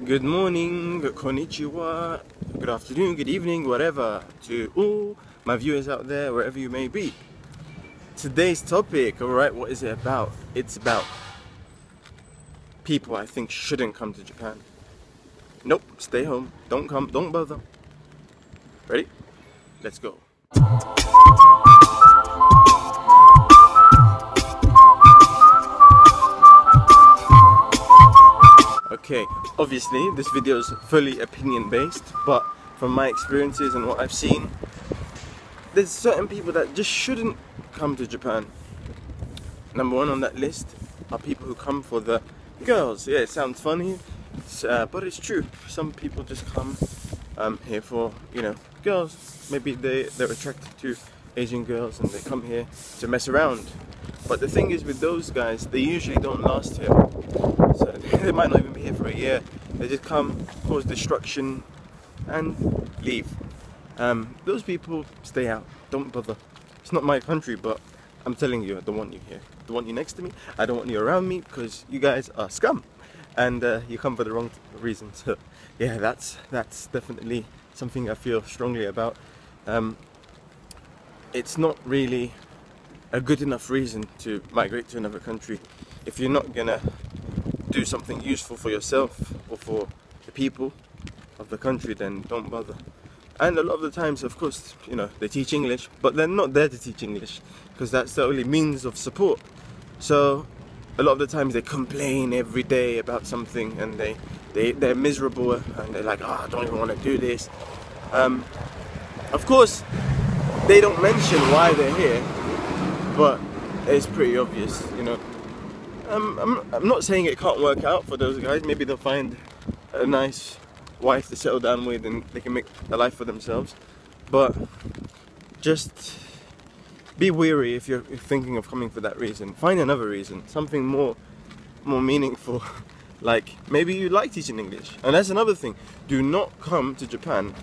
Good morning, konnichiwa, good afternoon, good evening, whatever, to all my viewers out there, wherever you may be. Today's topic, alright, what is it about? It's about people I think shouldn't come to Japan. Nope, stay home, don't come, don't bother. Ready? Let's go. Okay, obviously this video is fully opinion based, but from my experiences and what I've seen, there's certain people that just shouldn't come to Japan. Number one on that list are people who come for the girls. Yeah, it sounds funny, but it's true. Some people just come here for, you know, girls. Maybe they're attracted to Asian girls and they come here to mess around. But the thing is with those guys, they usually don't last here. So they might not even be here for a year. They just come, cause destruction, and leave. Those people, stay out. Don't bother. It's not my country, but I'm telling you, I don't want you here. I don't want you next to me. I don't want you around me because you guys are scum, and you come for the wrong reason. So yeah, that's definitely something I feel strongly about. It's not really a good enough reason to migrate to another country if you're not gonna do something useful for yourself or for the people of the country. Then don't bother. And a lot of the times, of course, you know, they teach English, but they're not there to teach English because that's the only means of support. So a lot of the times they complain every day about something, and they're miserable, and they're like, oh, I don't even want to do this. Of course they don't mention why they're here, but it's pretty obvious, you know. I'm not saying it can't work out for those guys. Maybe they'll find a nice wife to settle down with and they can make a life for themselves. But just be wary if you're thinking of coming for that reason. Find another reason, something more meaningful. Like maybe you like teaching English, and that's another thing. Do not come to Japan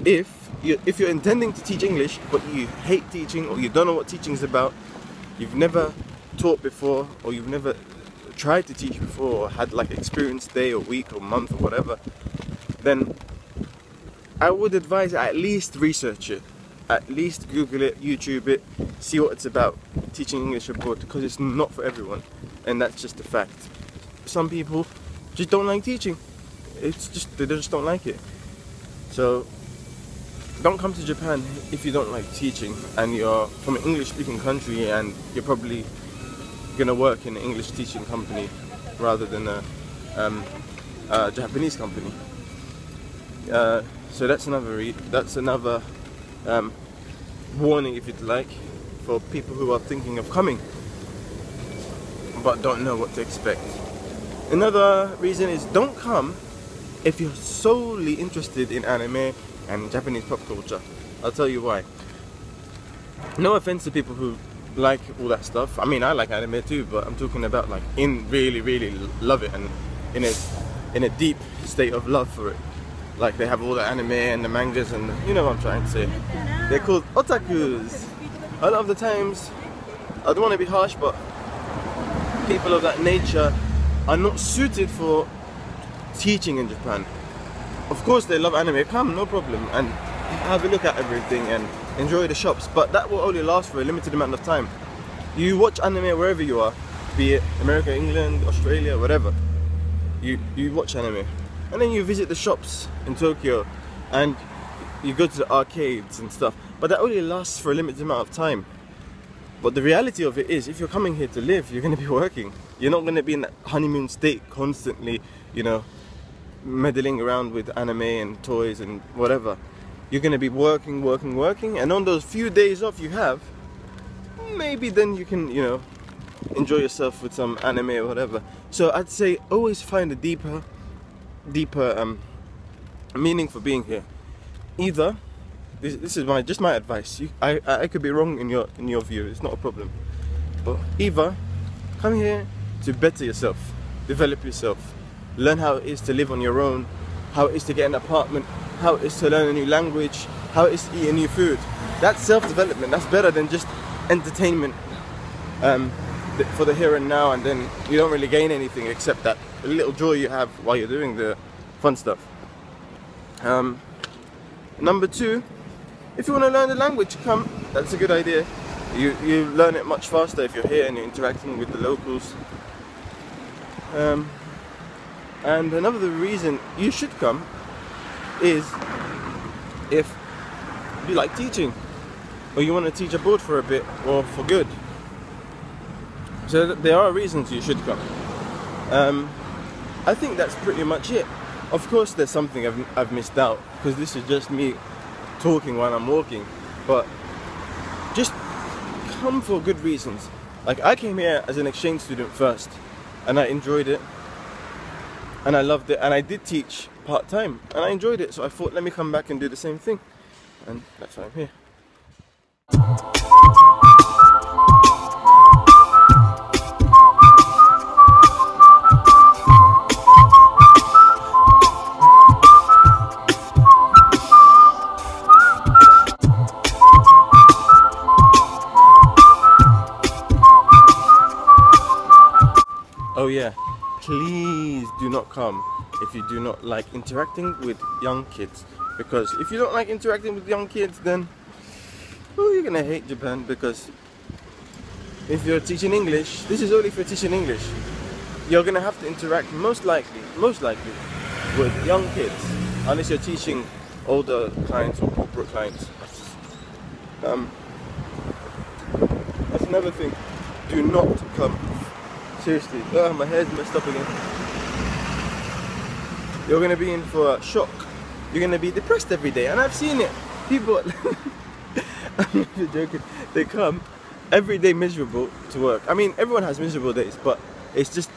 if you're intending to teach English but you hate teaching, or you don't know what teaching is about. You've never taught before, or you've never tried to teach before, or had like experience day or week or month or whatever, then I would advise at least research it, at least Google it, YouTube it, see what it's about, teaching English abroad, because it's not for everyone, and that's just a fact. Some people just don't like teaching. It's just, they just don't like it. So don't come to Japan if you don't like teaching and you're from an English speaking country and you're probably gonna work in an English teaching company rather than a Japanese company. So that's another warning, if you'd like, for people who are thinking of coming but don't know what to expect. Another reason is don't come if you're solely interested in anime and Japanese pop culture. I'll tell you why. No offense to people who like all that stuff. I mean, I like anime too, but I'm talking about like really love it and in a deep state of love for it. Like they have all the anime and the mangas, and you know what I'm trying to say. They're called otakus. A lot of the times, I don't want to be harsh, but people of that nature are not suited for teaching in Japan. Of course they love anime, come, no problem, and have a look at everything and enjoy the shops, but that will only last for a limited amount of time. You watch anime wherever you are, be it America, England, Australia, whatever. You watch anime, and then you visit the shops in Tokyo, and you go to the arcades and stuff, but that only lasts for a limited amount of time. But the reality of it is, if you're coming here to live, you're going to be working. You're not going to be in that honeymoon state constantly, you know, meddling around with anime and toys and whatever. You're going to be working, and on those few days off you have, maybe then you can, you know, enjoy yourself with some anime or whatever. So I'd say always find a deeper meaning for being here. Either this is just my advice. I could be wrong in your view. It's not a problem. But either come here to better yourself, develop yourself, learn how it is to live on your own, how it is to get an apartment, how it is to learn a new language, how it is to eat a new food. That's self-development. That's better than just entertainment for the here and now, and then you don't really gain anything except that little joy you have while you're doing the fun stuff. Number 2, if you want to learn the language, come. That's a good idea. You learn it much faster if you're here and you're interacting with the locals. And another reason you should come is if you like teaching, or you want to teach abroad for a bit, or for good. So there are reasons you should come. I think that's pretty much it. Of course there's something I've missed out, because this is just me talking while I'm walking, but just come for good reasons. Like, I came here as an exchange student first, and I enjoyed it, and I loved it, and I did teach part-time, and I enjoyed it, so I thought, let me come back and do the same thing, and that's why I'm here. Oh yeah, please do not come if you do not like interacting with young kids, because if you don't like interacting with young kids, then you're gonna hate Japan. Because if you're teaching English, this is only if you're teaching English, you're gonna have to interact most likely with young kids, unless you're teaching older clients or corporate clients. That's another thing. Do not come. Seriously, my hair's messed up again. You're gonna be in for a shock. You're gonna be depressed every day, and I've seen it. People, I'm not joking. They come every day miserable to work. I mean, everyone has miserable days, but it's just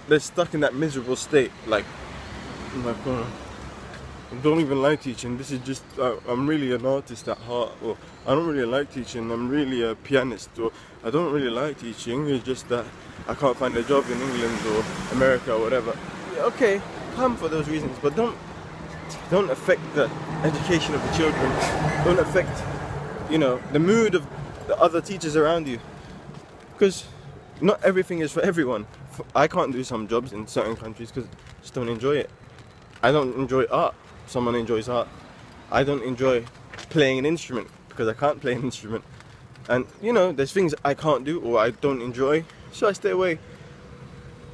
they're stuck in that miserable state. Like, oh my God, I don't even like teaching. This is just I'm really an artist at heart, or I don't really like teaching. I'm really a pianist, or I don't really like teaching. It's just that I can't find a job in England or America or whatever. Yeah, okay, come for those reasons, but don't affect the education of the children. Don't affect, you know, the mood of the other teachers around you, because not everything is for everyone. I can't do some jobs in certain countries because I just don't enjoy it. I don't enjoy art. Someone enjoys art. I don't enjoy playing an instrument because I can't play an instrument. And you know, there's things I can't do or I don't enjoy, so I stay away.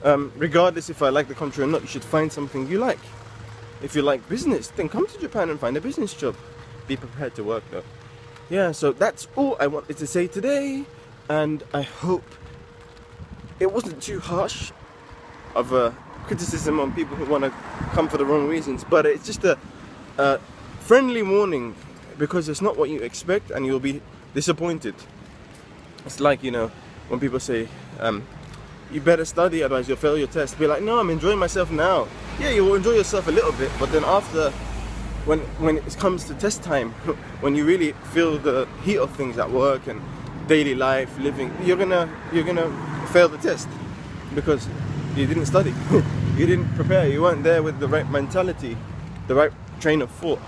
Regardless if I like the country or not, you should find something you like. If you like business, then come to Japan and find a business job. Be prepared to work though. Yeah, so that's all I wanted to say today, and I hope it wasn't too harsh of a criticism on people who want to come for the wrong reasons, but it's just a friendly warning, because it's not what you expect and you'll be disappointed. It's like, you know, when people say you better study otherwise you'll fail your test. Be like, no, I'm enjoying myself now. Yeah, you will enjoy yourself a little bit, but then after, when it comes to test time, when you really feel the heat of things at work and daily life, living, you're gonna fail the test because you didn't study. You didn't prepare. You weren't there with the right mentality, the right train of thought.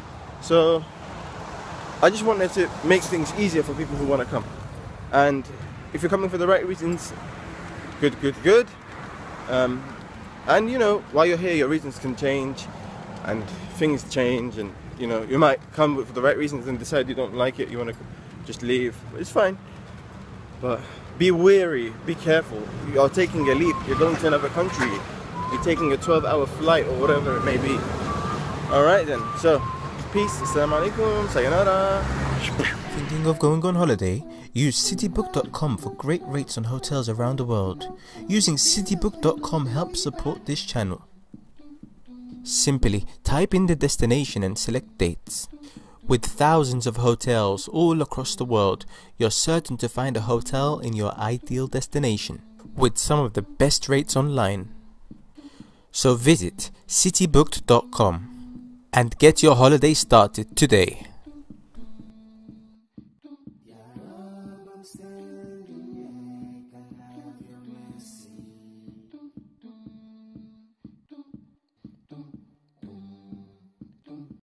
So I just wanted to make things easier for people who want to come. And if you're coming for the right reasons, good. And you know, while you're here, your reasons can change and things change, and you know, you might come for the right reasons and decide you don't like it, you want to just leave. It's fine. But be wary, be careful. You're taking a leap, you're going to another country, you're taking a 12-hour flight or whatever it may be. Alright then, so peace, assalamu alaikum, sayonara. Thinking of going on holiday? Use citybook.com for great rates on hotels around the world. Using citybook.com helps support this channel. Simply type in the destination and select dates. With thousands of hotels all across the world, you're certain to find a hotel in your ideal destination with some of the best rates online. So visit citybooked.com and get your holiday started today.